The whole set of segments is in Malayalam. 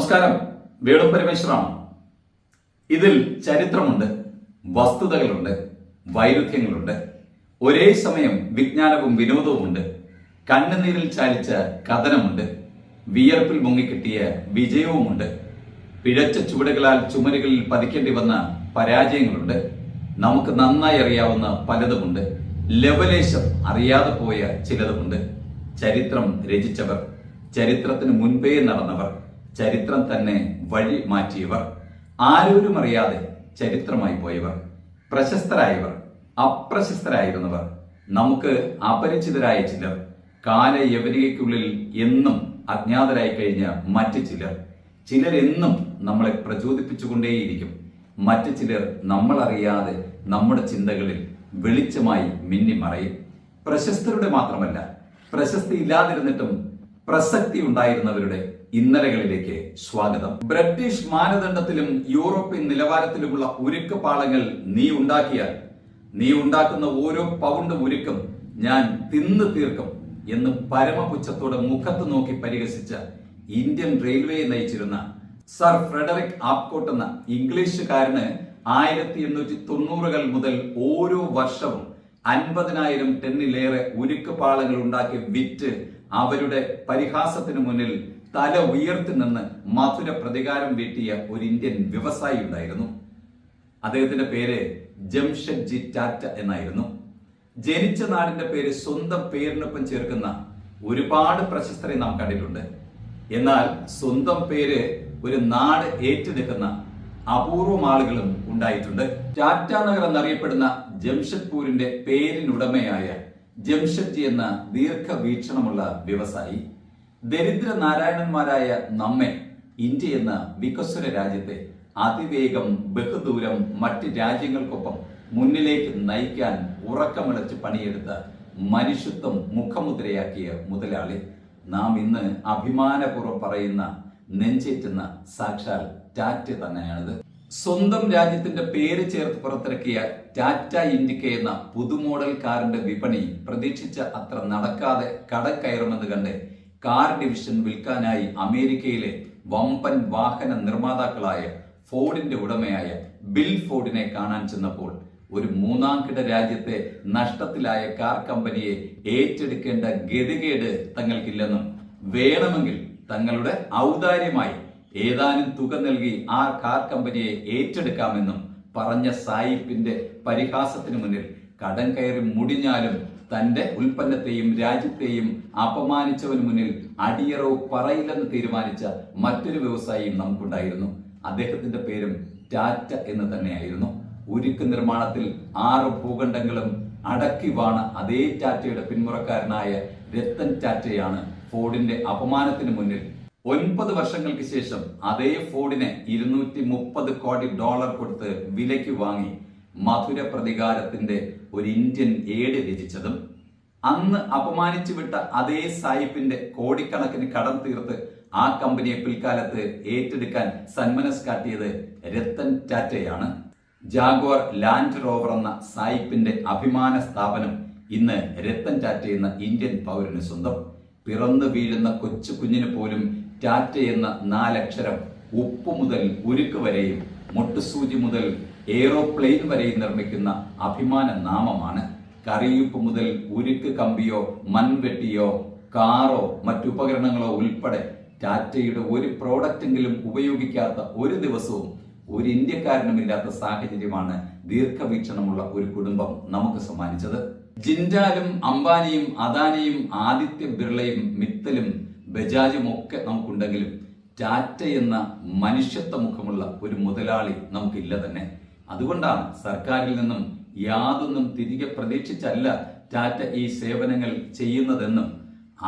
നമസ്കാരം, വേണു പരമേശ്വറാണ്. ഇതിൽ ചരിത്രമുണ്ട്, വസ്തുതകളുണ്ട്, വൈരുദ്ധ്യങ്ങളുണ്ട്. ഒരേ സമയം വിജ്ഞാനവും വിനോദവുമുണ്ട്. കണ്ണുനീരിൽ ചാലിച്ച കഥനമുണ്ട്, വിയർപ്പിൽ മുങ്ങിക്കിട്ടിയ വിജയവുമുണ്ട്. പിഴച്ച ചുവടുകളാൽ ചുമരുകളിൽ പതിക്കേണ്ടി വന്ന പരാജയങ്ങളുണ്ട്. നമുക്ക് നന്നായി അറിയാവുന്ന പലതുമുണ്ട്, ലവലേശം അറിയാതെ പോയ ചിലതുമുണ്ട്. ചരിത്രം രചിച്ചവർ, ചരിത്രത്തിന് മുൻപേ നടന്നവർ, ചരിത്രം തന്നെ വഴി മാറ്റിയവർ, ആരോരും അറിയാതെ ചരിത്രമായി പോയവർ, പ്രശസ്തരായവർ, അപ്രശസ്തരായിരുന്നവർ, നമുക്ക് അപരിചിതരായ ചിലർ, കാലയവനികയ്ക്കുള്ളിൽ എന്നും അജ്ഞാതരായി കഴിഞ്ഞ മറ്റു ചിലരെന്നും നമ്മളെ പ്രചോദിപ്പിച്ചുകൊണ്ടേയിരിക്കും. മറ്റു ചിലർ നമ്മളറിയാതെ നമ്മുടെ ചിന്തകളിൽ വെളിച്ചമായി മിന്നിമറയും. പ്രശസ്തരുടെ മാത്രമല്ല, പ്രശസ്തി ഇല്ലാതിരുന്നിട്ടും പ്രസക്തി ഉണ്ടായിരുന്നവരുടെ ഇന്നലകളിലേക്ക് സ്വാഗതം. ബ്രിട്ടീഷ് മാനദണ്ഡത്തിലും യൂറോപ്യൻ നിലവാരത്തിലുമുള്ള ഉരുക്ക് പാളങ്ങൾ നീ ഉണ്ടാക്കിയാൽ, നീ ഉണ്ടാക്കുന്ന ഓരോ പൗണ്ട് ഉരുക്കും ഞാൻ തിന്നു തീർക്കും എന്ന് പരമപുച്ഛത്തോടെ മുഖത്ത് നോക്കി പരിഹസിച്ച ഇന്ത്യൻ റെയിൽവേയെ നയിച്ചിരുന്ന സർ ഫ്രെഡറിക് ആപ്കോട്ട് എന്ന ഇംഗ്ലീഷുകാരന് 1890-കൾ മുതൽ ഓരോ വർഷവും 50,000 ടണ്ണിലേറെ ഉരുക്ക് പാളങ്ങൾ ഉണ്ടാക്കി വിറ്റ് അവരുടെ പരിഹാസത്തിന് മുന്നിൽ തല ഉയർത്തി നിന്ന് മധുര പ്രതികാരം വീട്ടിയ ഒരു ഇന്ത്യൻ വ്യവസായി ഉണ്ടായിരുന്നു. അദ്ദേഹത്തിന്റെ പേര് ജംഷഡ്ജി ടാറ്റ എന്നായിരുന്നു. ജനിച്ച നാടിന്റെ പേര് സ്വന്തം പേരിനൊപ്പം ചേർക്കുന്ന ഒരുപാട് പ്രശസ്തരെ നാം കണ്ടിട്ടുണ്ട്. എന്നാൽ സ്വന്തം പേര് ഒരു നാട് ഏറ്റെടുക്കുന്ന അപൂർവം ആളുകളും ഉണ്ടായിട്ടുണ്ട്. ടാറ്റ നഗർ എന്നറിയപ്പെടുന്ന ജംഷഡ്പൂരിന്റെ പേരിനുടമയായ ജംഷഡ്ജി എന്ന ദീർഘവീക്ഷണമുള്ള വ്യവസായി ദരിദ്ര നാരായണന്മാരായ നമ്മെ ഇന്ത്യ എന്ന വികസ്വര രാജ്യത്തെ അതിവേഗം ബഹുദൂരം മറ്റ് രാജ്യങ്ങൾക്കൊപ്പം മുന്നിലേക്ക് നയിക്കാൻ ഉറക്കമിളച്ച് പണിയെടുത്ത മനുഷ്യത്വം മുഖമുദ്രയാക്കിയ മുതലാളി, നാം ഇന്ന് അഭിമാനപൂർവ്വം പറയുന്ന നെഞ്ചേറ്റുന്ന സാക്ഷാൽ ടാറ്റ തന്നെയാണിത്. സ്വന്തം രാജ്യത്തിന്റെ പേര് ചേർത്ത് പുറത്തിറക്കിയ ടാറ്റ ഇൻഡിക്ക എന്ന പുതുമോഡൽ കാറിന്റെ വിപണി പ്രതീക്ഷിച്ച അത്ര നടക്കാതെ കടം കയറുമെന്ന് കണ്ട് കാർ ഡിവിഷൻ വിൽക്കാനായി അമേരിക്കയിലെ വമ്പൻ വാഹന നിർമ്മാതാക്കളായ ഫോർഡിന്റെ ഉടമയായ ബിൽ ഫോർഡിനെ കാണാൻ ചെന്നപ്പോൾ ഒരു മൂന്നാംകിട രാജ്യത്തെ നഷ്ടത്തിലായ കാർ കമ്പനിയെ ഏറ്റെടുക്കേണ്ട ഗതികേട് തങ്ങൾക്കില്ലെന്നും വേണമെങ്കിൽ തങ്ങളുടെ ഔദാര്യമായി ഏതാനും തുക നൽകി ആ കാർ കമ്പനിയെ ഏറ്റെടുക്കാമെന്നും പറഞ്ഞ സായിപ്പിന്റെ പരിഹാസത്തിന് മുന്നിൽ കടം കയറി മുടിഞ്ഞാലും തന്റെ ഉൽപ്പന്നത്തെയും രാജ്യത്തെയും അപമാനിച്ചവന് മുന്നിൽ അടിയറവ് പറയില്ലെന്ന് തീരുമാനിച്ച മറ്റൊരു വ്യവസായിയും നമുക്കുണ്ടായിരുന്നു. അദ്ദേഹത്തിന്റെ പേരും ടാറ്റ എന്ന് തന്നെയായിരുന്നു. ഉരുക്ക് നിർമ്മാണത്തിൽ 6 ഭൂഖണ്ഡങ്ങളും അടക്കി വാണ അതേ ടാറ്റയുടെ പിന്മുറക്കാരനായ രത്തൻ ടാറ്റയാണ് ഫോർഡിന്റെ അപമാനത്തിന് മുന്നിൽ 9 വർഷങ്ങൾക്ക് ശേഷം അതേ ഫോർഡിനെ $230 കോടി കൊടുത്ത് വിലയ്ക്ക് വാങ്ങി മധുര പ്രതികാരത്തിന്റെ ഒരു ഇന്ത്യൻ ഏട് രചിച്ചതും അന്ന് അപമാനിച്ചു വിട്ട അതേ സായിപ്പിന്റെ കോടിക്കണക്കിന് കടം തീർത്ത് ആ കമ്പനിയെ പിൽക്കാലത്ത് ഏറ്റെടുക്കാൻ സന്മനസ് കാട്ടിയത് രത്തൻ ടാറ്റയാണ്. ജാഗ്വാർ ലാൻഡ് റോവർ എന്ന സായിപ്പിന്റെ അഭിമാന സ്ഥാപനം ഇന്ന് രത്തൻ ടാറ്റ എന്ന ഇന്ത്യൻ പൗരന് സ്വന്തം. പിറന്നു വീഴുന്ന കൊച്ചു കുഞ്ഞിന് പോലും ടാറ്റ എന്ന 4 അക്ഷരം ഉപ്പ് മുതൽ ഉരുക്ക് വരെയും മുട്ടുസൂചി മുതൽ എയ്റോപ്ലെയിൻ വരെയും നിർമ്മിക്കുന്ന അഭിമാന നാമമാണ്. കറിയുപ്പ് മുതൽ ഉരുക്ക് കമ്പിയോ മൺവെട്ടിയോ കാറോ മറ്റുപകരണങ്ങളോ ഉൾപ്പെടെ ടാറ്റയുടെ ഒരു പ്രോഡക്റ്റെങ്കിലും ഉപയോഗിക്കാത്ത ഒരു ദിവസവും ഒരു ഇന്ത്യക്കാരനുമില്ലാത്ത സാഹചര്യമാണ് ദീർഘവീക്ഷണമുള്ള ഒരു കുടുംബം നമുക്ക് സമ്മാനിച്ചത്. ജിൻഡാലും അംബാനിയും അദാനിയും ആദിത്യ ബിർളയും മിത്തലും ബജാജും ഒക്കെ നമുക്കുണ്ടെങ്കിലും ടാറ്റ എന്ന മനുഷ്യത്വ മുഖമുള്ള ഒരു മുതലാളി നമുക്കില്ല തന്നെ. അതുകൊണ്ടാണ് സർക്കാരിൽ നിന്നും യാതൊന്നും തിരികെ പ്രതീക്ഷിച്ചല്ല ടാറ്റ ഈ സേവനങ്ങൾ ചെയ്യുന്നതെന്നും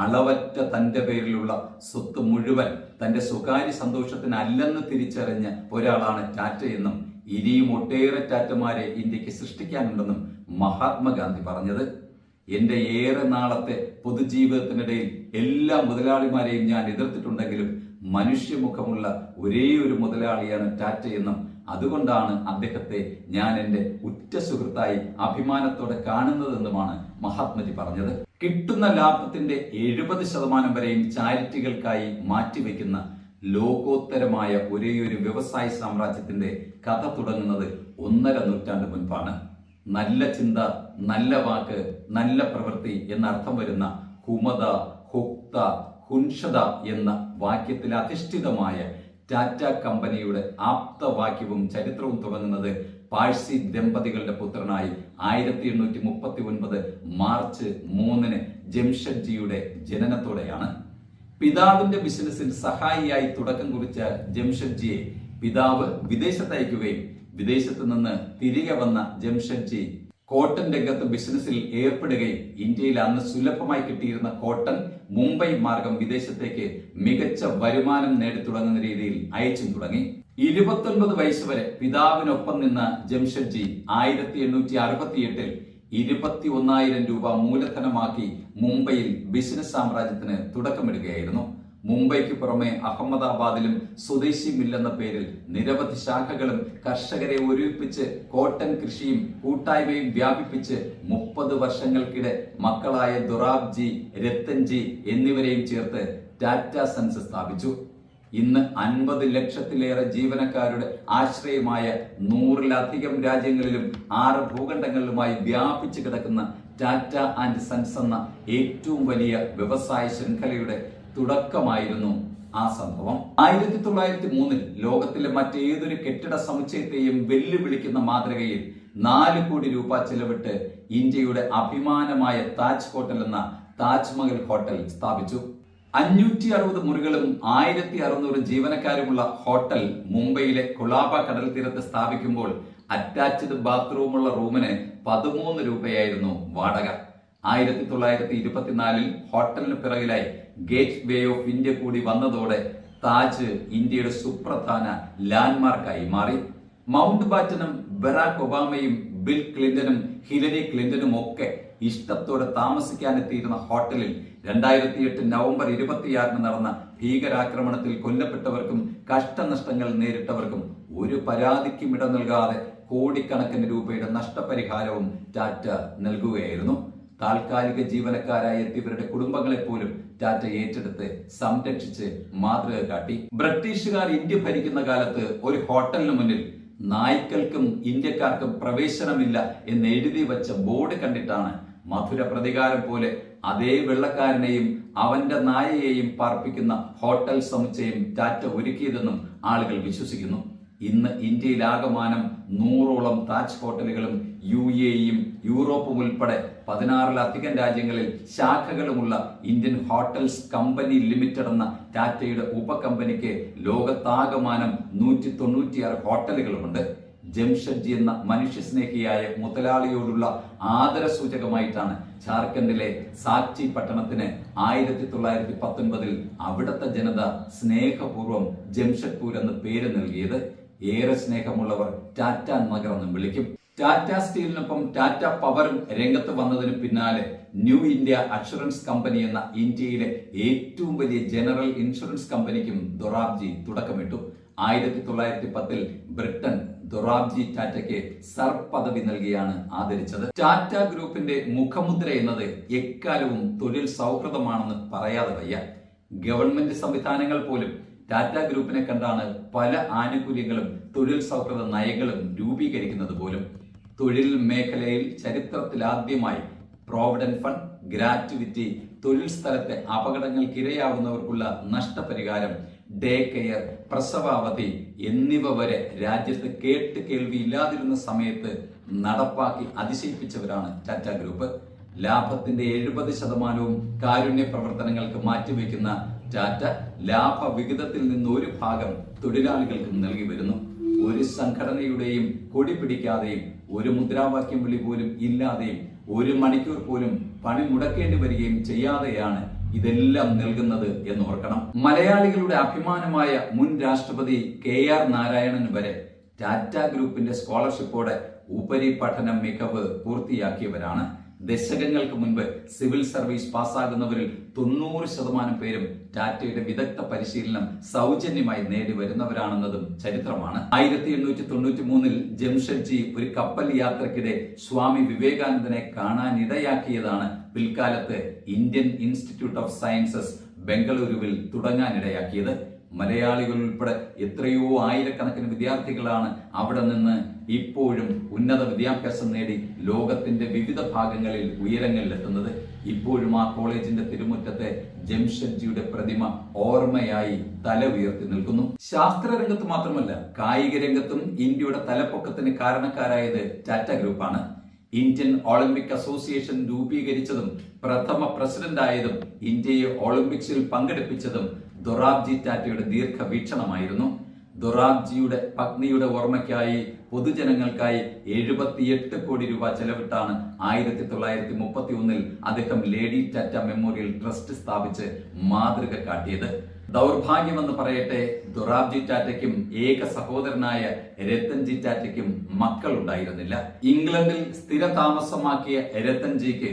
അളവറ്റ തന്റെ പേരിലുള്ള സ്വത്ത് മുഴുവൻ തന്റെ സ്വകാര്യ സന്തോഷത്തിനല്ലെന്ന് തിരിച്ചറിഞ്ഞ ഒരാളാണ് ടാറ്റ എന്നും ഇനിയും ഒട്ടേറെ ടാറ്റമാരെ ഇന്ത്യക്ക് സൃഷ്ടിക്കാനുണ്ടെന്നും മഹാത്മാഗാന്ധി പറഞ്ഞത്. എന്റെ ഏറെ നാളത്തെ പൊതുജീവിതത്തിനിടയിൽ എല്ലാ മുതലാളിമാരെയും ഞാൻ എതിർത്തിട്ടുണ്ടെങ്കിലും മനുഷ്യമുഖമുള്ള ഒരേ ഒരു മുതലാളിയാണ് ടാറ്റ എന്നും അതുകൊണ്ടാണ് അദ്ദേഹത്തെ ഞാൻ എൻ്റെ ഉറ്റ സുഹൃത്തായി അഭിമാനത്തോടെ കാണുന്നതെന്നുമാണ് മഹാത്മജി പറഞ്ഞത്. കിട്ടുന്ന ലാഭത്തിന്റെ 70% വരെയും ചാരിറ്റികൾക്കായി മാറ്റിവെക്കുന്ന ലോകോത്തരമായ ഒരേയൊരു വ്യവസായ സാമ്രാജ്യത്തിന്റെ കഥ തുടങ്ങുന്നത് 1.5 നൂറ്റാണ്ട് മുൻപാണ്. നല്ല ചിന്ത, നല്ല വാക്ക്, നല്ല പ്രവൃത്തി എന്നർത്ഥം വരുന്ന ഹുമത, ഹുക്ത, ഹുൻഷത എന്ന വാക്യത്തിൽ അധിഷ്ഠിതമായ ടാറ്റ കമ്പനിയുടെ ആപ്തവാക്യവും ചരിത്രവും തുടങ്ങുന്നത് പാഴ്സി ദമ്പതികളുടെ പുത്രനായി 1839 മാർച്ച് 3 ജംഷഡ്ജിയുടെ ജനനത്തോടെയാണ്. പിതാവിന്റെ ബിസിനസ്സിൽ സഹായിയായി തുടക്കം കുറിച്ച ജംഷഡ്ജിയെ പിതാവ് വിദേശത്തയക്കുകയും വിദേശത്ത് നിന്ന് തിരികെ വന്ന ജംഷഡ്ജി കോട്ടൺ രംഗത്ത് ബിസിനസ്സിൽ ഏർപ്പെടുകയും ഇന്ത്യയിൽ അന്ന് സുലഭമായി കിട്ടിയിരുന്ന കോട്ടൺ മുംബൈ മാർഗം വിദേശത്തേക്ക് മികച്ച വരുമാനം നേടിത്തുടങ്ങുന്ന രീതിയിൽ അയച്ചും തുടങ്ങി. 29 വയസ്സ് വരെ പിതാവിനൊപ്പം നിന്ന ജംഷഡ്ജി 1868 21,000 രൂപ മൂലധനമാക്കി മുംബൈയിൽ ബിസിനസ് സാമ്രാജ്യത്തിന് തുടക്കമിടുകയായിരുന്നു. മുംബൈക്ക് പുറമെ അഹമ്മദാബാദിലും സ്വദേശി മില്ലെന്ന പേരിൽ നിരവധി ശാഖകളും കർഷകരെ ഒരുമിപ്പിച്ച് കോട്ടൺ കൃഷിയും കൂട്ടായ്മയും വ്യാപിപ്പിച്ച് 30 വർഷങ്ങൾക്കിടെ മക്കളായ ദൊറാബ്ജി, രത്തൻജി എന്നിവരെയും ചേർത്ത് ടാറ്റ സൺസ് സ്ഥാപിച്ചു. ഇന്ന് 50 ലക്ഷത്തിലേറെ ജീവനക്കാരുടെ ആശ്രയമായ 100-ലധികം രാജ്യങ്ങളിലും 6 ഭൂഖണ്ഡങ്ങളിലുമായി വ്യാപിച്ചു കിടക്കുന്ന ടാറ്റ ആൻഡ് സൺസ് എന്ന ഏറ്റവും വലിയ വ്യവസായ ശൃംഖലയുടെ തുടക്കമായിരുന്നു ആ സംഭവം. 1903 ലോകത്തിലെ മറ്റേതൊരു കെട്ടിട സമുച്ചയത്തെയും വെല്ലുവിളിക്കുന്ന മാതൃകയിൽ 4 കോടി രൂപ ചെലവിട്ട് ഇന്ത്യയുടെ അഭിമാനമായ താജ് ഹോട്ടൽ എന്ന താജ്മഹൽ ഹോട്ടൽ സ്ഥാപിച്ചു. 560 മുറികളും 1600 ജീവനക്കാരുമുള്ള ഹോട്ടൽ മുംബൈയിലെ കൊളാബ കടൽ തീരത്ത് സ്ഥാപിക്കുമ്പോൾ അറ്റാച്ച്ഡ് ബാത്റൂമുള്ള റൂമിന് 13 രൂപയായിരുന്നു വാടക. 1924 ഹോട്ടലിന് പിറകിലായി ഗേറ്റ് വേ ഓഫ് ഇന്ത്യ കൂടി വന്നതോടെ താജ് ഇന്ത്യയുടെ സുപ്രധാന ലാൻഡ്മാർക്കായി മാറി. മൗണ്ട് ബാറ്റനും ബറാക് ഒബാമയും ബിൽ ക്ലിന്റണും ഹിലരി ക്ലിന്റണും ഒക്കെ ഇഷ്ടത്തോടെ താമസിക്കാനെത്തിയിരുന്ന ഹോട്ടലിൽ 2008 നവംബർ 26 നടന്ന ഭീകരാക്രമണത്തിൽ കൊല്ലപ്പെട്ടവർക്കും കഷ്ടനഷ്ടങ്ങൾ നേരിട്ടവർക്കും ഒരു പരാതിക്കും ഇട നൽകാതെ കോടിക്കണക്കിന് രൂപയുടെ നഷ്ടപരിഹാരവും ടാറ്റ നൽകുകയായിരുന്നു. താൽക്കാലിക ജീവനക്കാരായി എത്തിയവരുടെ കുടുംബങ്ങളെ പോലും ടാറ്റ ഏറ്റെടുത്ത് സംരക്ഷിച്ച് മാതൃക കാട്ടി. ബ്രിട്ടീഷുകാർ ഇന്ത്യ ഭരിക്കുന്ന കാലത്ത് ഒരു ഹോട്ടലിന് മുന്നിൽ നായ്ക്കൾക്കും ഇന്ത്യക്കാർക്കും പ്രവേശനമില്ല എന്ന് എഴുതി വച്ച ബോർഡ് കണ്ടിട്ടാണ് മധുര പ്രതികാരം പോലെ അതേ വെള്ളക്കാരനെയും അവന്റെ നായയെയും പാർപ്പിക്കുന്ന ഹോട്ടൽ സമുച്ചയം ടാറ്റ ഒരുക്കിയതെന്നും ആളുകൾ വിശ്വസിക്കുന്നു. ഇന്ന് ഇന്ത്യയിലാകമാനം 100ഓളം താജ് ഹോട്ടലുകളും UAEയും യൂറോപ്പും ഉൾപ്പെടെ 16-ലധികം രാജ്യങ്ങളിൽ ശാഖകളുമുള്ള ഇന്ത്യൻ ഹോട്ടൽസ് കമ്പനി ലിമിറ്റഡ് എന്ന ടാറ്റയുടെ ഉപകമ്പനിക്ക് ലോകത്താകമാനം 196 ഹോട്ടലുകളുമുണ്ട്. ജംഷഡ്ജി എന്ന മനുഷ്യസ്നേഹിയായ മുതലാളിയോടുള്ള ആദരസൂചകമായിട്ടാണ് ജാർഖണ്ഡിലെ സാച്ചി പട്ടണത്തിന് 1919 അവിടുത്തെ ജനത സ്നേഹപൂർവ്വം ജംഷഡ്പൂർ എന്ന് പേര് നൽകിയത്. ഏറെ സ്നേഹമുള്ളവർ ടാറ്റ നഗർ എന്നും വിളിക്കും. ടാറ്റ സ്റ്റീലിനൊപ്പം ടാറ്റ പവറും രംഗത്ത് വന്നതിന് പിന്നാലെ ന്യൂ ഇന്ത്യ അഷുറൻസ് കമ്പനി എന്ന ഇന്ത്യയിലെ ഏറ്റവും വലിയ ജനറൽ ഇൻഷുറൻസ് കമ്പനിക്കും ദൊറാബ്ജി തുടക്കമിട്ടു. 1910 ബ്രിട്ടൻ ദൊറാബ്ജി ടാറ്റയ്ക്ക് സർ പദവി നൽകിയാണ് ആദരിച്ചത്. ടാറ്റ ഗ്രൂപ്പിന്റെ മുഖമുദ്ര എന്നത് എക്കാലവും തൊഴിൽ സൗഹൃദമാണെന്ന് പറയാതെ വയ്യ. ഗവൺമെന്റ് സംവിധാനങ്ങൾ പോലും ടാറ്റ ഗ്രൂപ്പിനെ കണ്ടാണ് പല ആനുകൂല്യങ്ങളും തൊഴിൽ സൗഹൃദ നയങ്ങളും രൂപീകരിക്കുന്നത് പോലും. തൊഴിൽ മേഖലയിൽ ചരിത്രത്തിലാദ്യമായി പ്രോവിഡന്റ് ഫണ്ട്, ഗ്രാറ്റുവിറ്റി, തൊഴിൽ സ്ഥലത്തെ അപകടങ്ങൾക്കിരയാവുന്നവർക്കുള്ള നഷ്ടപരിഹാരം, ഡേ കെയർ, പ്രസവാവധി എന്നിവ വരെ രാജ്യത്ത് കേട്ട് കേൾവിയില്ലാതിരുന്ന സമയത്ത് നടപ്പാക്കി അതിശയിപ്പിച്ചവരാണ് ടാറ്റ ഗ്രൂപ്പ്. ലാഭത്തിന്റെ 70% കാരുണ്യ പ്രവർത്തനങ്ങൾക്ക് മാറ്റിവെക്കുന്ന ടാറ്റ ലാഭവിഹിതത്തിൽ നിന്ന് ഒരു ഭാഗം തൊഴിലാളികൾക്കും നൽകി വരുന്നു. ഒരു സംഘടനയുടെയും കൊടി പിടിക്കാതെയും ഒരു മുദ്രാവാക്യം വിളി പോലും ഇല്ലാതെയും 1 മണിക്കൂർ പോലും പണി മുടക്കേണ്ടി വരികയും ചെയ്യാതെയാണ് ഇതെല്ലാം നൽകുന്നത് എന്ന് ഓർക്കണം. മലയാളികളുടെ അഭിമാനമായ മുൻ രാഷ്ട്രപതി KR നാരായണൻ വരെ ടാറ്റ ഗ്രൂപ്പിന്റെ സ്കോളർഷിപ്പോടെ ഉപരിപഠന മികവ് പൂർത്തിയാക്കിയവരാണ്. ദശകങ്ങൾക്ക് മുൻപ് സിവിൽ സർവീസ് പാസ്സാകുന്നവരിൽ 90% പേരും ടാറ്റയുടെ വിദഗ്ധ പരിശീലനം സൗജന്യമായി നേടി വരുന്നവരാണെന്നതും ചരിത്രമാണ്. 1893 ജംഷഡ്ജി ഒരു കപ്പൽ യാത്രക്കിടെ സ്വാമി വിവേകാനന്ദനെ കാണാനിടയാക്കിയതാണ് പിൽക്കാലത്ത് ഇന്ത്യൻ ഇൻസ്റ്റിറ്റ്യൂട്ട് ഓഫ് സയൻസസ് ബംഗളൂരുവിൽ തുടങ്ങാനിടയാക്കിയത്. മലയാളികൾ ഉൾപ്പെടെ എത്രയോ ആയിരക്കണക്കിന് വിദ്യാർത്ഥികളാണ് അവിടെ നിന്ന് ഇപ്പോഴും ഉന്നത വിദ്യാഭ്യാസം നേടി ലോകത്തിന്റെ വിവിധ ഭാഗങ്ങളിൽ ഉയരങ്ങളിലെത്തുന്നത്. ഇപ്പോഴും ആ കോളേജിന്റെ തിരുമുറ്റത്തെ ജംഷഡ്ജിയുടെ പ്രതിമ ഓർമ്മയായി തല ഉയർത്തി നിൽക്കുന്നു. ശാസ്ത്രരംഗത്ത് മാത്രമല്ല, കായിക രംഗത്തും ഇന്ത്യയുടെ തലപ്പൊക്കത്തിന് കാരണക്കാരായത് ടാറ്റ ഗ്രൂപ്പാണ്. ഇന്ത്യൻ ഒളിമ്പിക് അസോസിയേഷൻ രൂപീകരിച്ചതും പ്രഥമ പ്രസിഡന്റായതും ഇന്ത്യയെ ഒളിമ്പിക്സിൽ പങ്കെടുപ്പിച്ചതും ദൊറാബ്ജി ടാറ്റയുടെ ദീർഘവീക്ഷണമായിരുന്നു. ദൊറാബ്ജിയുടെ പത്നിയുടെ ഓർമ്മയ്ക്കായി പൊതുജനങ്ങൾക്കായി 78 കോടി രൂപ ചെലവിട്ടാണ് 1931 അദ്ദേഹം ലേഡി ടാറ്റ മെമ്മോറിയൽ ട്രസ്റ്റ് സ്ഥാപിച്ച് മാതൃക കാട്ടിയത്. ദൗർഭാഗ്യമെന്ന് പറയട്ടെ, ദൊറാബ്ജി ടാറ്റയ്ക്കും ഏക സഹോദരനായ രത്തൻജി ടാറ്റയ്ക്കും മക്കൾ ഉണ്ടായിരുന്നില്ല. ഇംഗ്ലണ്ടിൽ സ്ഥിരതാമസമാക്കിയ രത്തൻജിക്ക്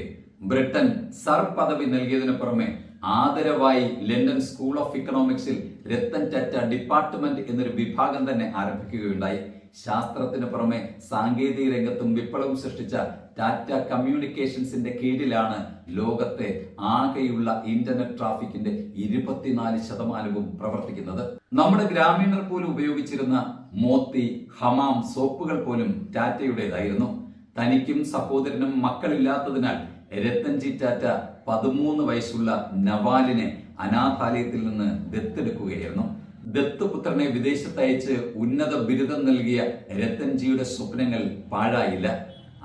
ബ്രിട്ടൻ സർ പദവി നൽകിയതിനു പുറമെ ആദരവായി ലണ്ടൻ സ്കൂൾ ഓഫ് ഇക്കണോമിക്സിൽ രത്തൻ ടാറ്റ ഡിപ്പാർട്ട്മെന്റ് എന്നൊരു വിഭാഗം തന്നെ ആരംഭിക്കുകയുണ്ടായി. ശാസ്ത്രത്തിന് പുറമെ സാങ്കേതിക രംഗത്തും വിപ്ലവം സൃഷ്ടിച്ച ടാറ്റ കമ്മ്യൂണിക്കേഷൻസിന്റെ കീഴിലാണ് ലോകത്തെ ആകെയുള്ള ഇന്റർനെറ്റ് ട്രാഫിക്കിന്റെ 24% പ്രവർത്തിക്കുന്നത്. നമ്മുടെ ഗ്രാമീണർ പോലും ഉപയോഗിച്ചിരുന്ന മോത്തി, ഹമാം സോപ്പുകൾ പോലും ടാറ്റയുടേതായിരുന്നു. തനിക്കും സഹോദരനും മക്കളില്ലാത്തതിനാൽ രത്തൻജി ടാറ്റ 13 വയസ്സുള്ള നവാലിനെ അനാഥാലയത്തിൽ നിന്ന് ദത്തെടുക്കുകയായിരുന്നു. ദത്തുപുത്രനെ വിദേശത്തയച്ച് ഉന്നത ബിരുദം നൽകിയ രത്തൻജിയുടെ സ്വപ്നങ്ങൾ പാഴായില്ല.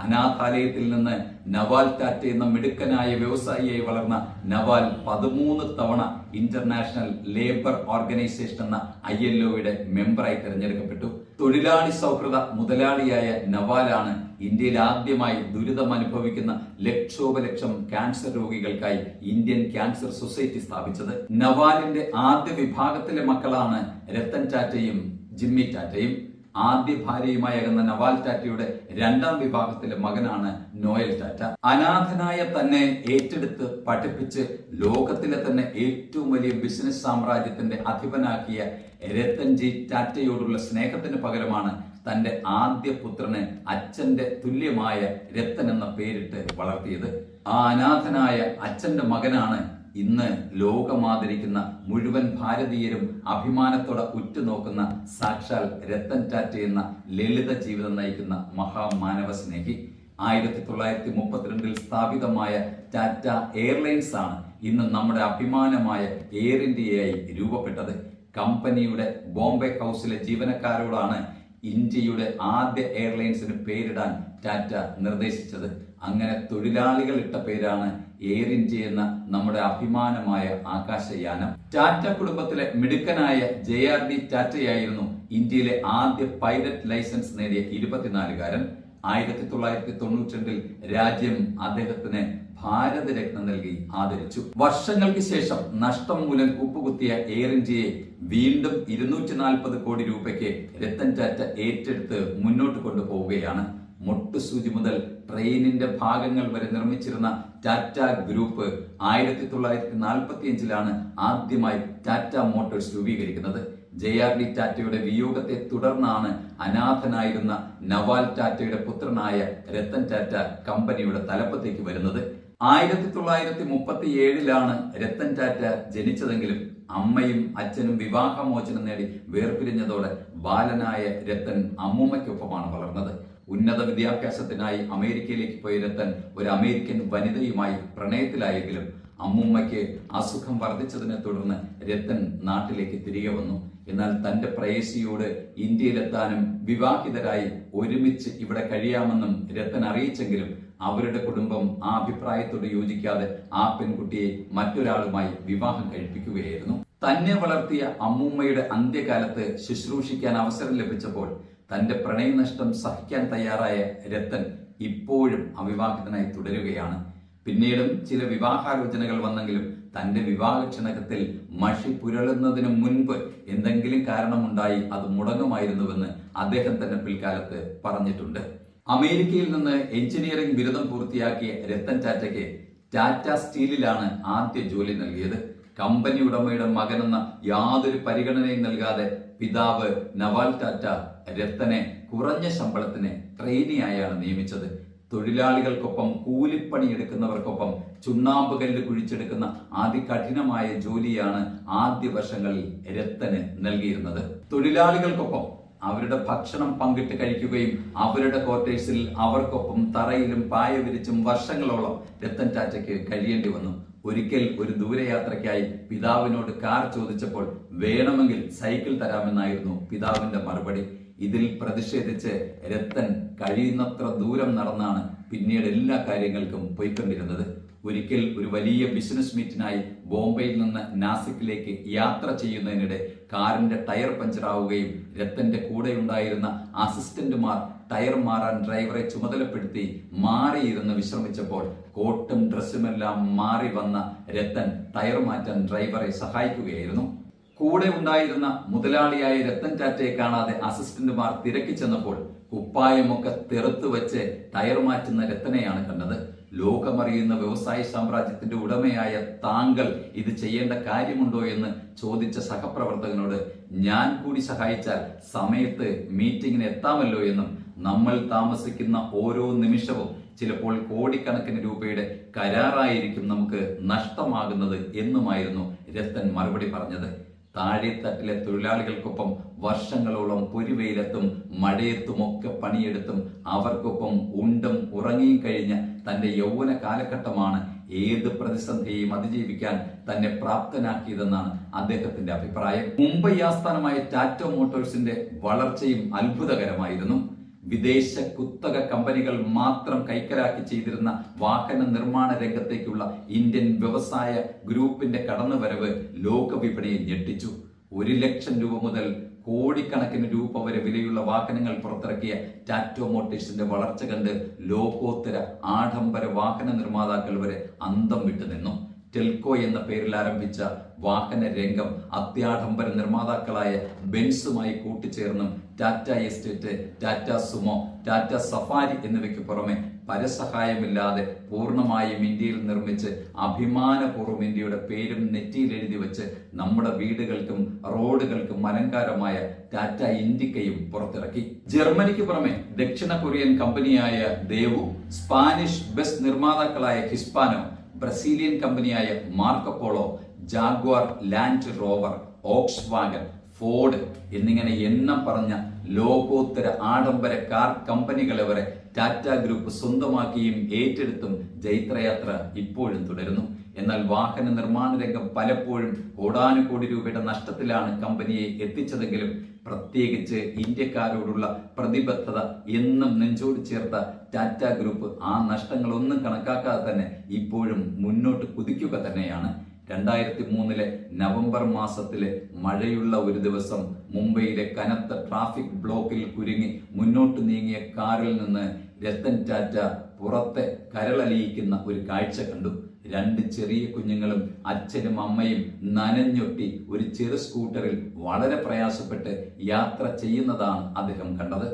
അനാഥാലയത്തിൽ നിന്ന് നവാൽ ടാറ്റ എന്ന മിടുക്കനായ വ്യവസായിയായി വളർന്ന നവാൽ 13 തവണ ഇന്റർനാഷണൽ ലേബർ ഓർഗനൈസേഷൻ എന്ന ILOയുടെ മെമ്പറായി തിരഞ്ഞെടുക്കപ്പെട്ടു. തൊഴിലാളി സൗഹൃദ മുതലാളിയായ നവാലാണ് ഇന്ത്യയിൽ ആദ്യമായി ദുരിതം അനുഭവിക്കുന്ന ലക്ഷോപലക്ഷം ക്യാൻസർ രോഗികൾക്കായി ഇന്ത്യൻ ക്യാൻസർ സൊസൈറ്റി സ്ഥാപിച്ചത്. നവാലിന്റെ ആദ്യ വിഭാഗത്തിലെ മക്കളാണ് രത്തൻ ടാറ്റയും ജിമ്മി ടാറ്റയും. ആദ്യ ഭാര്യയുമായി അകന്ന നവാൽ ടാറ്റയുടെ 2ാം വിഭാഗത്തിലെ മകനാണ് നോയൽ ടാറ്റ. അനാഥനായ തന്നെ ഏറ്റെടുത്ത് പഠിപ്പിച്ച് ലോകത്തിലെ തന്നെ ഏറ്റവും വലിയ ബിസിനസ് സാമ്രാജ്യത്തിന്റെ അധിപനാക്കിയ രത്തൻജി ടാറ്റയോടുള്ള സ്നേഹത്തിന് പകരമാണ് തന്റെ ആദ്യ പുത്രന് അച്ഛന്റെ തുല്യമായ രത്തൻ എന്ന പേരിട്ട് വളർത്തിയത്. ആ അനാഥനായ അച്ഛന്റെ മകനാണ് ഇന്ന് ലോകമാദരിക്കുന്ന മുഴുവൻ ഭാരതീയരും അഭിമാനത്തോടെ ഉറ്റുനോക്കുന്ന സാക്ഷാൽ രത്തൻ ടാറ്റ എന്ന ലളിത ജീവിതം നയിക്കുന്ന മഹാമാനവ സ്നേഹി. 1932 സ്ഥാപിതമായ ടാറ്റ എയർലൈൻസ് ആണ് ഇന്ന് നമ്മുടെ അഭിമാനമായ എയർ ഇന്ത്യയായി രൂപപ്പെട്ടത്. കമ്പനിയുടെ ബോംബെ ഹൗസിലെ ജീവനക്കാരോടാണ് ഇന്ത്യയുടെ ആദ്യ എയർലൈൻസിന് പേരിടാൻ ടാറ്റ നിർദ്ദേശിച്ചത്. അങ്ങനെ തൊഴിലാളികൾ ഇട്ട പേരാണ് എയർ ഇന്ത്യ എന്ന നമ്മുടെ അഭിമാനമായ ആകാശയാനം. ടാറ്റ കുടുംബത്തിലെ മിടുക്കനായ JRD ടാറ്റയായിരുന്നു ഇന്ത്യയിലെ ആദ്യ പൈലറ്റ് ലൈസൻസ് നേടിയ 24-കാരൻ. 1992 രാജ്യം അദ്ദേഹത്തിന് ഭാരതരത്ന നൽകി ആദരിച്ചു. വർഷങ്ങൾക്ക് ശേഷം നഷ്ടം മൂലം കൂപ്പുകുത്തിയ എയർ ഇന്ത്യയെ വീണ്ടും 240 കോടി രൂപയ്ക്ക് രത്തൻ ടാറ്റ ഏറ്റെടുത്ത് മുന്നോട്ട് കൊണ്ടുപോവുകയാണ്. മുട്ടുസൂചി മുതൽ ട്രെയിനിന്റെ ഭാഗങ്ങൾ വരെ നിർമ്മിച്ചിരുന്ന ടാറ്റ ഗ്രൂപ്പ് 1945 ആദ്യമായി ടാറ്റ മോട്ടോഴ്സ് രൂപീകരിക്കുന്നത്. JRD ടാറ്റയുടെ വിയോഗത്തെ തുടർന്നാണ് അനാഥനായിരുന്ന നവാൽ ടാറ്റയുടെ പുത്രനായ രത്തൻ ടാറ്റ കമ്പനിയുടെ തലപ്പത്തേക്ക് വരുന്നത്. 1937 രത്തൻ ടാറ്റ ജനിച്ചതെങ്കിലും അമ്മയും അച്ഛനും വിവാഹമോചനം നേടി വേർപിരിഞ്ഞതോടെ ബാലനായ രത്തൻ അമ്മൂമ്മയ്ക്കൊപ്പമാണ് വളർന്നത്. ഉന്നത വിദ്യാഭ്യാസത്തിനായി അമേരിക്കയിലേക്ക് പോയ രത്തൻ ഒരു അമേരിക്കൻ വനിതയുമായി പ്രണയത്തിലായെങ്കിലും അമ്മൂമ്മയ്ക്ക് അസുഖം വർദ്ധിച്ചതിനെ തുടർന്ന് രത്തൻ നാട്ടിലേക്ക് തിരികെ വന്നു. എന്നാൽ തന്റെ പ്രേയസിയോട് ഇന്ത്യയിലെത്താനും വിവാഹിതരായി ഒരുമിച്ച് ഇവിടെ കഴിയാമെന്നും രത്തൻ അറിയിച്ചെങ്കിലും അവരുടെ കുടുംബം ആ അഭിപ്രായത്തോട് യോജിക്കാതെ ആ പെൺകുട്ടിയെ മറ്റൊരാളുമായി വിവാഹം കഴിപ്പിക്കുകയായിരുന്നു. തന്നെ വളർത്തിയ അമ്മൂമ്മയുടെ അന്ത്യകാലത്ത് ശുശ്രൂഷിക്കാൻ അവസരം ലഭിച്ചപ്പോൾ തന്റെ പ്രണയനഷ്ടം സഹിക്കാൻ തയ്യാറായ രത്തൻ ഇപ്പോഴും അവിവാഹിതനായി തുടരുകയാണ്. പിന്നീടും ചില വിവാഹാലോചനകൾ വന്നെങ്കിലും തന്റെ വിവാഹക്ഷണകത്തിൽ മഷി പുരളുന്നതിന് മുൻപ് എന്തെങ്കിലും കാരണമുണ്ടായി അത് മുടങ്ങുമായിരുന്നുവെന്ന് അദ്ദേഹം തന്നെ പിൽക്കാലത്ത് പറഞ്ഞിട്ടുണ്ട്. അമേരിക്കയിൽ നിന്ന് എഞ്ചിനീയറിംഗ് ബിരുദം പൂർത്തിയാക്കിയ രത്തൻ ടാറ്റയ്ക്ക് ടാറ്റ സ്റ്റീലിലാണ് ആദ്യ ജോലി നൽകിയത്. കമ്പനി ഉടമയുടെ മകനെന്ന യാതൊരു പരിഗണനയും നൽകാതെ പിതാവ് നവാൽ ടാറ്റ രത്തനെ കുറഞ്ഞ ശമ്പളത്തിന് ട്രെയിനിയായാണ് നിയമിച്ചത്. തൊഴിലാളികൾക്കൊപ്പം കൂലിപ്പണി എടുക്കുന്നവർക്കൊപ്പം ചുണ്ണാമ്പ് കല്ല് കുഴിച്ചെടുക്കുന്ന അതികഠിനമായ ജോലിയാണ് ആദ്യ വർഷങ്ങളിൽ രത്തന് നൽകിയിരുന്നത്. തൊഴിലാളികൾക്കൊപ്പം അവരുടെ ഭക്ഷണം പങ്കിട്ട് കഴിക്കുകയും അവരുടെ ക്വാർട്ടേഴ്സിൽ അവർക്കൊപ്പം തറയിലും പായ വിരിച്ചും വർഷങ്ങളോളം രത്തൻ ടാറ്റയ്ക്ക് കഴിയേണ്ടി വന്നു. ഒരിക്കൽ ഒരു ദൂരയാത്രയ്ക്കായി പിതാവിനോട് കാർ ചോദിച്ചപ്പോൾ വേണമെങ്കിൽ സൈക്കിൾ തരാമെന്നായിരുന്നു പിതാവിന്റെ മറുപടി. ഇതിൽ പ്രതിഷേധിച്ച് രത്തൻ കഴിയുന്നത്ര ദൂരം നടന്നാണ് പിന്നീട് എല്ലാ കാര്യങ്ങൾക്കും പോയിക്കൊണ്ടിരുന്നത്. ഒരിക്കൽ ഒരു വലിയ ബിസിനസ് മീറ്റിനായി ബോംബെയിൽ നിന്ന് നാസിക്കിലേക്ക് യാത്ര ചെയ്യുന്നതിനിടെ കാറിന്റെ ടയർ പഞ്ചറാവുകയും രത്തന്റെ കൂടെയുണ്ടായിരുന്ന അസിസ്റ്റന്റുമാർ ടയർ മാറാൻ ഡ്രൈവറെ ചുമതലപ്പെടുത്തി മാറിയിരുന്ന് വിശ്രമിച്ചപ്പോൾ കോട്ടും ഡ്രസ്സുമെല്ലാം മാറി വന്ന രത്തൻ ടയർ മാറ്റാൻ ഡ്രൈവറെ സഹായിക്കുകയായിരുന്നു. കൂടെ ഉണ്ടായിരുന്ന മുതലാളിയായ രത്തൻ ടാറ്റയെ കാണാതെ അസിസ്റ്റന്റുമാർ തിരക്കി ചെന്നപ്പോൾ കുപ്പായമൊക്കെ തെറുത്തു വെച്ച് ടയർ മാറ്റുന്ന രത്തനെയാണ് കണ്ടത്. ലോകമറിയുന്ന വ്യവസായ സാമ്രാജ്യത്തിന്റെ ഉടമയായ താങ്കൾ ഇത് ചെയ്യേണ്ട കാര്യമുണ്ടോ എന്ന് ചോദിച്ച സഹപ്രവർത്തകനോട് ഞാൻ കൂടി സഹായിച്ചാൽ സമയത്ത് മീറ്റിംഗിന് എത്താമല്ലോ എന്നും നമ്മൾ താമസിക്കുന്ന ഓരോ നിമിഷവും ചിലപ്പോൾ കോടിക്കണക്കിന് രൂപയുടെ കരാറായിരിക്കും നമുക്ക് നഷ്ടമാകുന്നത് എന്നുമായിരുന്നു രത്തൻ മറുപടി പറഞ്ഞത്. താഴെത്തട്ടിലെ തൊഴിലാളികൾക്കൊപ്പം വർഷങ്ങളോളം പൊരിവെയിലത്തും മഴയത്തുമൊക്കെ പണിയെടുത്തും അവർക്കൊപ്പം ഉണ്ടും ഉറങ്ങിയും കഴിഞ്ഞ തന്റെ യൗവന കാലഘട്ടമാണ് ഏത് പ്രതിസന്ധിയെയും അതിജീവിക്കാൻ തന്നെ പ്രാപ്തനാക്കിയതെന്നാണ് അദ്ദേഹത്തിന്റെ അഭിപ്രായം. മുംബൈ ആസ്ഥാനമായ ടാറ്റ മോട്ടോഴ്സിന്റെ വളർച്ചയും അത്ഭുതകരമായിരുന്നു. വിദേശ കുത്തക കമ്പനികൾ മാത്രം കൈക്കലാക്കി ചെയ്തിരുന്ന വാഹന നിർമ്മാണ രംഗത്തേക്കുള്ള ഇന്ത്യൻ വ്യവസായ ഗ്രൂപ്പിന്റെ കടന്നുവരവ് ലോകവിപണിയെ ഞെട്ടിച്ചു. 1 ലക്ഷം രൂപ മുതൽ കോടിക്കണക്കിന് രൂപ വരെ വിലയുള്ള വാഹനങ്ങൾ പുറത്തിറക്കിയ ടാറ്റ മോട്ടോഴ്സിന്റെ വളർച്ച കണ്ട് ലോകോത്തര ആഡംബര വാഹന നിർമ്മാതാക്കൾ വരെ അന്തം വിട്ടുനിന്നു. ടെൽക്കോ എന്ന പേരിൽ ആരംഭിച്ച വാഹന രംഗം അത്യാഡംബര നിർമ്മാതാക്കളായ ബെൻസുമായി കൂട്ടിച്ചേർന്നും Tata Estate, Tata Sumo, Tata Safari എന്നിവയ്ക്ക് പുറമെ പരസഹായമില്ലാതെ പൂർണ്ണമായും ഇന്ത്യയിൽ നിർമ്മിച്ച് അഭിമാനപൂർവ്വം ഇന്ത്യയുടെ പേരും നെറ്റിയിൽ എഴുതി വെച്ച് നമ്മുടെ വീടുകൾക്കും റോഡുകൾക്കും അലങ്കാരമായ ടാറ്റ ഇൻഡിക്കയും പുറത്തിറക്കി. ജർമ്മനിക്ക് പുറമെ ദക്ഷിണ കൊറിയൻ കമ്പനിയായ ദേവു, സ്പാനിഷ് ബസ് നിർമ്മാതാക്കളായ ഹിസ്പാനോ, ബ്രസീലിയൻ കമ്പനിയായ Marcopolo, Jaguar Land Rover, Volkswagen, Ford എന്നിങ്ങനെ എണ്ണം പറഞ്ഞ ലോകോത്തര ആഡംബര കാർ കമ്പനികളെ വരെ ടാറ്റ ഗ്രൂപ്പ് സ്വന്തമാക്കിയും ഏറ്റെടുത്തും ജൈത്രയാത്ര ഇപ്പോഴും തുടരുന്നു. എന്നാൽ വാഹന നിർമ്മാണ രംഗം പലപ്പോഴും കോടാനുകോടി രൂപയുടെ നഷ്ടത്തിലാണ് കമ്പനിയെ എത്തിച്ചതെങ്കിലും പ്രത്യേകിച്ച് ഇന്ത്യക്കാരോടുള്ള പ്രതിബദ്ധത എന്നും നെഞ്ചോട് ചേർത്ത ടാറ്റ ഗ്രൂപ്പ് ആ നഷ്ടങ്ങളൊന്നും കണക്കാക്കാതെ തന്നെ ഇപ്പോഴും മുന്നോട്ട് കുതിക്കുക തന്നെയാണ്. 2003 നവംബർ മാസത്തിലെ മഴയുള്ള ഒരു ദിവസം മുംബൈയിലെ കനത്ത ട്രാഫിക് ബ്ലോക്കിൽ കുരുങ്ങി മുന്നോട്ട് നീങ്ങിയ കാറിൽ നിന്ന് രത്തൻ ടാറ്റ പുറത്തെ കരളലിയിക്കുന്ന ഒരു കാഴ്ച കണ്ടു. 2 ചെറിയ കുഞ്ഞുങ്ങളും അച്ഛനും അമ്മയും നനഞ്ഞൊട്ടി ഒരു ചെറു സ്കൂട്ടറിൽ വളരെ പ്രയാസപ്പെട്ട് യാത്ര ചെയ്യുന്നതാണ് അദ്ദേഹം കണ്ടത്.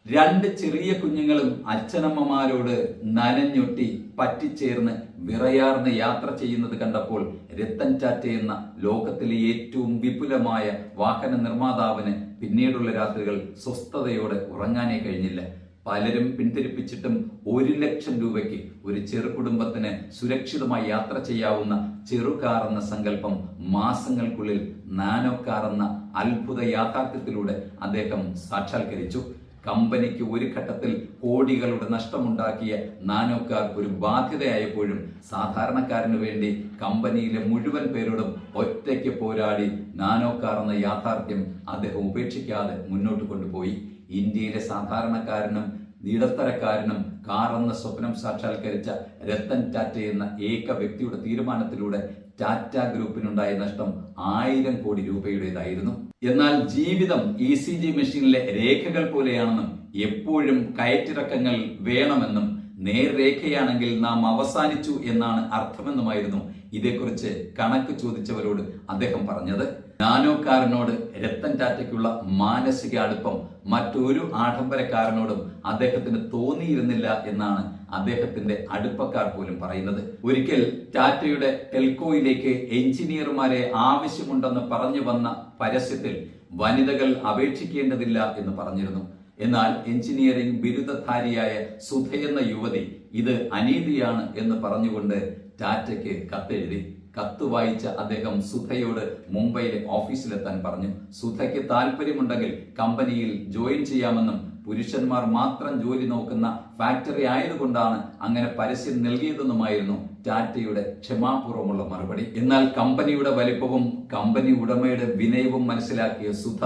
2 ചെറിയ കുഞ്ഞുങ്ങളും അച്ഛനമ്മമാരോട് നനഞ്ഞൊട്ടി പറ്റിച്ചേർന്ന് വിറയാർന്ന് യാത്ര ചെയ്യുന്നത് കണ്ടപ്പോൾ രത്തൻ ടാറ്റ എന്ന ലോകത്തിലെ ഏറ്റവും വിപുലമായ വാഹന നിർമ്മാതാവിന് പിന്നീടുള്ള രാത്രികൾ സ്വസ്ഥതയോടെ ഉറങ്ങാനേ കഴിഞ്ഞില്ല. പലരും പിന്തിരിപ്പിച്ചിട്ടും 1 ലക്ഷം രൂപയ്ക്ക് ഒരു ചെറു കുടുംബത്തിന് സുരക്ഷിതമായി യാത്ര ചെയ്യാവുന്ന ചെറുകാർ എന്ന സങ്കല്പം മാസങ്ങൾക്കുള്ളിൽ നാനോ കാർ എന്ന അത്ഭുത യാഥാർത്ഥ്യത്തിലൂടെ അദ്ദേഹം സാക്ഷാത്കരിച്ചു. കമ്പനിക്ക് ഒരു ഘട്ടത്തിൽ കോടികളുടെ നഷ്ടമുണ്ടാക്കിയ നാനോ കാർ ഒരു ബാധ്യതയായപ്പോഴും സാധാരണക്കാരന് വേണ്ടി കമ്പനിയിലെ മുഴുവൻ പേരോടും ഒറ്റയ്ക്ക് പോരാടി നാനോ കാർ എന്ന യാഥാർത്ഥ്യം അദ്ദേഹം ഉപേക്ഷിക്കാതെ മുന്നോട്ട് കൊണ്ടുപോയി. ഇന്ത്യയിലെ സാധാരണക്കാരനും ഇടത്തരക്കാരനും കാർ എന്ന സ്വപ്നം സാക്ഷാത്കരിച്ച രത്തൻ ടാറ്റ എന്ന ഏക വ്യക്തിയുടെ തീരുമാനത്തിലൂടെ ടാറ്റ ഗ്രൂപ്പിനുണ്ടായ നഷ്ടം 1000 കോടി രൂപയുടേതായിരുന്നു. എന്നാൽ ജീവിതം ECG മെഷീനിലെ രേഖകൾ പോലെയാണെന്നും എപ്പോഴും കയറ്റിറക്കങ്ങൾ വേണമെന്നും നേർരേഖയാണെങ്കിൽ നാം അവസാനിച്ചു എന്നാണ് അർത്ഥമെന്നുമായിരുന്നു ഇതേക്കുറിച്ച് കണക്ക് ചോദിച്ചവരോട് അദ്ദേഹം പറഞ്ഞത്. നാനോ കാറിനോട് രത്തൻ ടാറ്റയ്ക്കുള്ള മാനസിക അടുപ്പം മറ്റൊരു ആഡംബരക്കാരനോടും അദ്ദേഹത്തിന് തോന്നിയിരുന്നില്ല എന്നാണ് അദ്ദേഹത്തിന്റെ അടുപ്പക്കാർ പോലും പറയുന്നത്. ഒരിക്കൽ ടാറ്റയുടെ ടെൽക്കോയിലേക്ക് എഞ്ചിനീയർമാരെ ആവശ്യമുണ്ടെന്ന് പറഞ്ഞു വന്ന പരസ്യത്തിൽ വനിതകൾ അപേക്ഷിക്കേണ്ടതില്ല എന്ന് പറഞ്ഞിരുന്നു. എന്നാൽ എഞ്ചിനീയറിംഗ് ബിരുദധാരിയായ സുധയെന്ന യുവതി ഇത് അനീതിയാണ് എന്ന് പറഞ്ഞുകൊണ്ട് ടാറ്റയ്ക്ക് കത്തെഴുതി. കത്ത് വായിച്ച അദ്ദേഹം സുധയോട് മുംബൈയിലെ ഓഫീസിലെത്താൻ പറഞ്ഞു. സുധയ്ക്ക് താല്പര്യമുണ്ടെങ്കിൽ കമ്പനിയിൽ ജോയിൻ ചെയ്യാമെന്നും പുരുഷന്മാർ മാത്രം ജോലി നോക്കുന്ന ഫാക്ടറി ആയതുകൊണ്ടാണ് അങ്ങനെ പരസ്യം നൽകിയതെന്നുമായിരുന്നു ടാറ്റയുടെ ക്ഷമാപൂർവ്വമുള്ള മറുപടി. എന്നാൽ കമ്പനിയുടെ വലിപ്പവും കമ്പനി ഉടമയുടെ വിനയവും മനസ്സിലാക്കിയ സുധ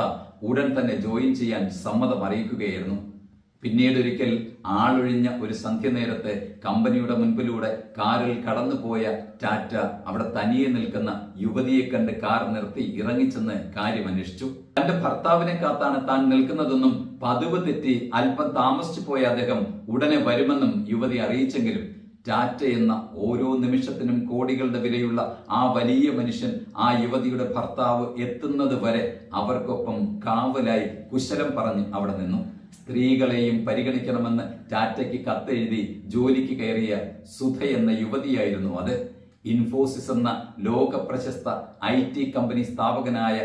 ഉടൻ തന്നെ ജോയിൻ ചെയ്യാൻ സമ്മതം അറിയിക്കുകയായിരുന്നു. പിന്നീടൊരിക്കൽ ആളൊഴിഞ്ഞ ഒരു സന്ധ്യനേരത്തെ കമ്പനിയുടെ മുൻപിലൂടെ കാറിൽ കടന്നുപോയ ടാറ്റ അവിടെ തനിയെ നിൽക്കുന്ന യുവതിയെ കണ്ട് കാർ നിർത്തി ഇറങ്ങിച്ചെന്ന് കാര്യം അന്വേഷിച്ചു. തന്റെ ഭർത്താവിനെ കാത്താണ് താൻ നിൽക്കുന്നതെന്നും പതിവ് തെറ്റി അല്പം താമസിച്ചു പോയ അദ്ദേഹം ഉടനെ വരുമെന്നും യുവതി അറിയിച്ചെങ്കിലും ടാറ്റ എന്ന ഓരോ നിമിഷത്തിനും കോടികളുടെ വിലയുള്ള ആ വലിയ മനുഷ്യൻ ആ യുവതിയുടെ ഭർത്താവ് എത്തുന്നത് വരെ അവർക്കൊപ്പം കാവലായി കുശലം പറഞ്ഞ് അവിടെ നിന്നു. സ്ത്രീകളെയും പരിഗണിക്കണമെന്ന് ടാറ്റയ്ക്ക് കത്തെഴുതി ജോലിക്ക് കയറിയ സുധ എന്ന യുവതിയായിരുന്നു അത്. ഇൻഫോസിസ് എന്ന ലോക പ്രശസ്ത IT കമ്പനി സ്ഥാപകനായ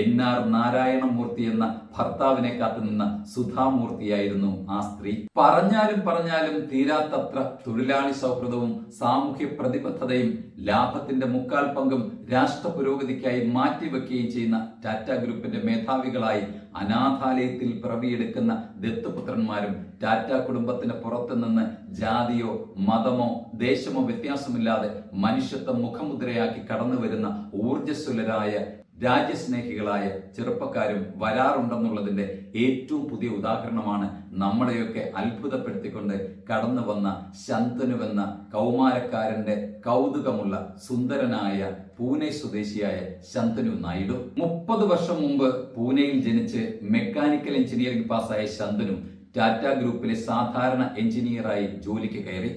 NR നാരായണമൂർത്തി എന്ന ഭർത്താവിനെ കാത്തുനിന്ന സുധാമൂർത്തിയായിരുന്നു ആ സ്ത്രീ. പറഞ്ഞാലും തീരാത്തത്ര തൊഴിലാളി സൗഹൃദവും സാമൂഹ്യ പ്രതിബദ്ധതയും ലാഭത്തിന്റെ മുക്കാൽ പങ്കും രാഷ്ട്ര പുരോഗതിക്കായി മാറ്റിവെക്കുകയും ചെയ്യുന്ന ടാറ്റ ഗ്രൂപ്പിന്റെ മേധാവികളായി അനാഥാലയത്തിൽ പിറവിയെടുക്കുന്ന ദത്തുപുത്രന്മാരും ടാറ്റ കുടുംബത്തിന് പുറത്തുനിന്ന് ജാതിയോ മതമോ ദേശമോ വ്യത്യാസമില്ലാതെ മനുഷ്യത്വ മുഖമുദ്രയാക്കി കടന്നു വരുന്ന ഊർജ്ജസ്വലരായ രാജ്യസ്നേഹികളായ ചെറുപ്പക്കാരും വരാറുണ്ടെന്നുള്ളതിന്റെ ഏറ്റവും പുതിയ ഉദാഹരണമാണ് നമ്മളെയൊക്കെ അത്ഭുതപ്പെടുത്തിക്കൊണ്ട് കടന്നു വന്ന ശന്തനുവെന്ന കൗമാരക്കാരന്റെ കൗതുകമുള്ള സുന്ദരനായ പൂനെ സ്വദേശിയായ ശന്തനു നായിഡു. 30 വർഷം മുമ്പ് പൂനെയിൽ ജനിച്ച് മെക്കാനിക്കൽ എഞ്ചിനീയറിംഗ് പാസ്സായ ശന്തനു ടാറ്റ ഗ്രൂപ്പിലെ സാധാരണ എഞ്ചിനീയറായി ജോലിക്ക് കയറി.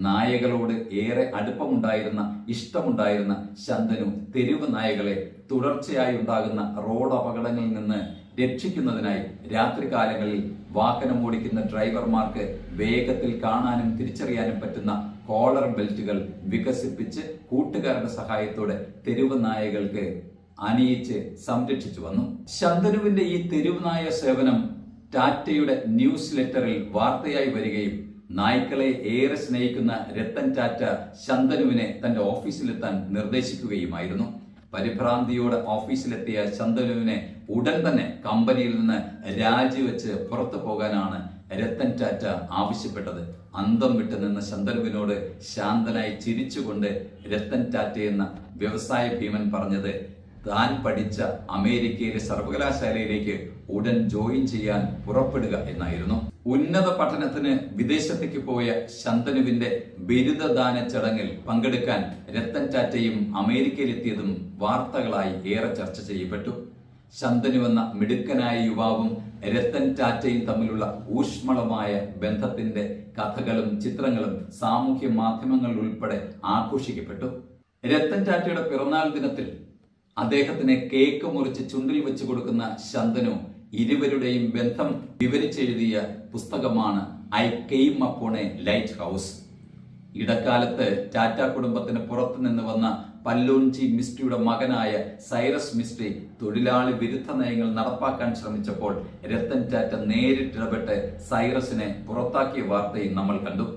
നായകളോട് ഏറെ അടുപ്പമുണ്ടായിരുന്ന ഇഷ്ടമുണ്ടായിരുന്ന ശന്തനു തെരുവ് നായകളെ തുടർച്ചയായി ഉണ്ടാകുന്ന റോഡ് അപകടങ്ങളിൽ നിന്ന് രക്ഷിക്കുന്നതിനായി രാത്രികാലങ്ങളിൽ വാഹനം ഓടിക്കുന്ന ഡ്രൈവർമാർക്ക് വേഗത്തിൽ കാണാനും തിരിച്ചറിയാനും പറ്റുന്ന കോളർ ബെൽറ്റുകൾ വികസിപ്പിച്ച് കൂട്ടുകാരുടെ സഹായത്തോടെ തെരുവ് നായകൾക്ക് അണിയിച്ച് സംരക്ഷിച്ചു വന്നു. ശന്തനുവിന്റെ ഈ തെരുവ് നായ സേവനം ടാറ്റയുടെ ന്യൂസ് ലെറ്ററിൽ വാർത്തയായി വരികയും നായ്ക്കളെ ഏറെ സ്നേഹിക്കുന്ന രത്തൻ ടാറ്റ ശന്തനുവിനെ തന്റെ ഓഫീസിലെത്താൻ നിർദ്ദേശിക്കുകയുമായിരുന്നു. പരിഭ്രാന്തിയോടെ ഓഫീസിലെത്തിയ ശന്തനുവിനെ ഉടൻ തന്നെ കമ്പനിയിൽ നിന്ന് രാജിവെച്ച് പുറത്തു പോകാനാണ് രത്തൻ ടാറ്റ ആവശ്യപ്പെട്ടത്. അന്തം വിട്ടു നിന്ന ശന്തനുവിനോട് ശാന്തനായി ചിരിച്ചുകൊണ്ട് രത്തൻ ടാറ്റ എന്ന വ്യവസായ ഭീമൻ പറഞ്ഞത് താൻ പഠിച്ച അമേരിക്കയിലെ സർവകലാശാലയിലേക്ക് ഉടൻ ജോയിൻ ചെയ്യാൻ പുറപ്പെടുക എന്നായിരുന്നു. ഉന്നത പഠനത്തിന് വിദേശത്തേക്ക് പോയ ശന്തനുവിന്റെ ബിരുദദാന ചടങ്ങിൽ പങ്കെടുക്കാൻ രത്തൻ ടാറ്റയും അമേരിക്കയിലെത്തിയതും വാർത്തകളായി ഏറെ ചർച്ച ചെയ്യപ്പെട്ടു. ശന്തനു എന്ന മിടുക്കനായ യുവാവും രത്തൻ ടാറ്റയും തമ്മിലുള്ള ഊഷ്മളമായ ബന്ധത്തിന്റെ കഥകളും ചിത്രങ്ങളും സാമൂഹ്യ മാധ്യമങ്ങളിൽ ഉൾപ്പെടെ ആഘോഷിക്കപ്പെട്ടു. രത്തൻ ടാറ്റയുടെ പിറന്നാൾ ദിനത്തിൽ അദ്ദേഹത്തിന് കേക്ക് മുറിച്ച് ചുണ്ടിൽ വെച്ച് കൊടുക്കുന്ന ശന്തനു ഇരുവരുടെയും ബന്ധം വിവരിച്ചെഴുതിയ പുസ്തകമാണ് I came upon A light house. ഇടക്കാലത്ത് ടാറ്റ കുടുംബത്തിന് പുറത്തു നിന്ന് വന്ന പല്ലോൺജി മിസ്ട്രിയുടെ മകനായ സൈറസ് മിസ്ട്രി തൊഴിലാളി വിരുദ്ധ നയങ്ങൾ നടപ്പാക്കാൻ ശ്രമിച്ചപ്പോൾ രത്തൻ ടാറ്റ നേരിട്ടിടപെട്ട് സൈറസിനെ പുറത്താക്കിയ വാർത്തയും നമ്മൾ കണ്ടു.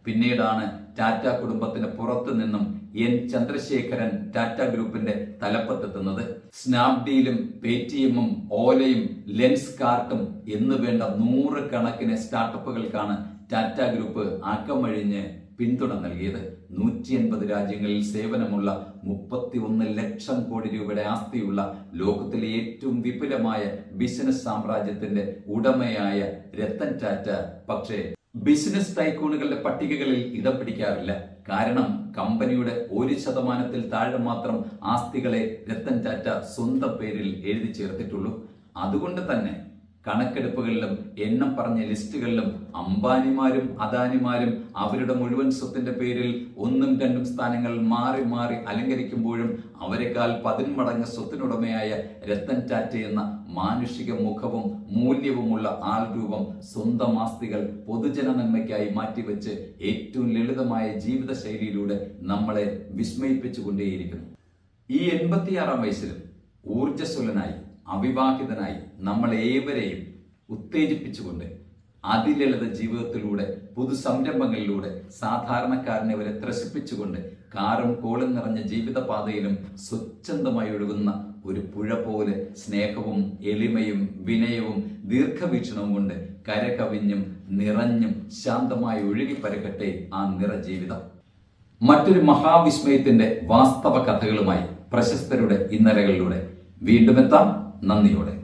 പിന്നീടാണ് ടാറ്റ കുടുംബത്തിന് പുറത്തു നിന്നും N ചന്ദ്രശേഖരൻ ടാറ്റ ഗ്രൂപ്പിന്റെ തലപ്പത്തെത്തുന്നത്. സ്നാപ്ഡീലും പേടിഎമ്മും ഓലയും ലെൻസ് കാർട്ടും എന്ന് വേണ്ട 100 കണക്കിന് സ്റ്റാർട്ടപ്പുകൾക്കാണ് ടാറ്റ ഗ്രൂപ്പ് അകമഴിഞ്ഞ് പിന്തുണ നൽകിയത്. 180 രാജ്യങ്ങളിൽ സേവനമുള്ള 31 ലക്ഷം കോടി രൂപയുടെ ആസ്തിയുള്ള ലോകത്തിലെ ഏറ്റവും വിപുലമായ ബിസിനസ് സാമ്രാജ്യത്തിന്റെ ഉടമയായ രത്തൻ ടാറ്റ പക്ഷേ ബിസിനസ് ടൈക്കൂണുകളുടെ പട്ടികകളിൽ ഇടം പിടിക്കാറില്ല. കാരണം കമ്പനിയുടെ 1% താഴെ മാത്രം ആസ്തികളെ രത്തൻ ടാറ്റ സ്വന്തം പേരിൽ എഴുതി ചേർത്തിട്ടുള്ളൂ. അതുകൊണ്ട് തന്നെ കണക്കെടുപ്പുകളിലും എണ്ണം പറഞ്ഞ ലിസ്റ്റുകളിലും അംബാനിമാരും അദാനിമാരും അവരുടെ മുഴുവൻ സ്വത്തിന്റെ പേരിൽ 1ഉം 2ഉം സ്ഥാനങ്ങൾ മാറി മാറി അലങ്കരിക്കുമ്പോഴും അവരെക്കാൾ 10 മടങ്ങ് സ്വത്തിനുടമയായ രത്തൻ ടാറ്റ എന്ന മാനുഷിക മുഖവും മൂല്യവുമുള്ള ആൾ രൂപം സ്വന്തം ആസ്തികൾ പൊതുജന നന്മയ്ക്കായി മാറ്റിവെച്ച് ഏറ്റവും ലളിതമായ ജീവിത ശൈലിയിലൂടെ നമ്മളെ വിസ്മയിപ്പിച്ചുകൊണ്ടേയിരിക്കുന്നു. ഈ 86-ാം വയസ്സിലും ഊർജ്ജസ്വലനായി അവിവാഹിതനായി നമ്മളേവരെയും ഉത്തേജിപ്പിച്ചുകൊണ്ട് അതിലളിത ജീവിതത്തിലൂടെ പുതുസംരംഭങ്ങളിലൂടെ സാധാരണക്കാരനെ വരെ ത്രസിപ്പിച്ചുകൊണ്ട് കാറും കോളും നിറഞ്ഞ ജീവിതപാതയിലും സ്വച്ഛന്തമായി ഒഴുകുന്ന ഒരു പുഴ പോലെ സ്നേഹവും എളിമയും വിനയവും ദീർഘവീക്ഷണവും കൊണ്ട് കരകവിഞ്ഞും നിറഞ്ഞും ശാന്തമായി ഒഴുകിപ്പരക്കട്ടെ ആ നിറജീവിതം. മറ്റൊരു മഹാവിസ്മയത്തിന്റെ വാസ്തവ കഥകളുമായി പ്രശസ്തരുടെ ഇന്നലകളിലൂടെ വീണ്ടും എത്താം. നന്ദിയോടെ.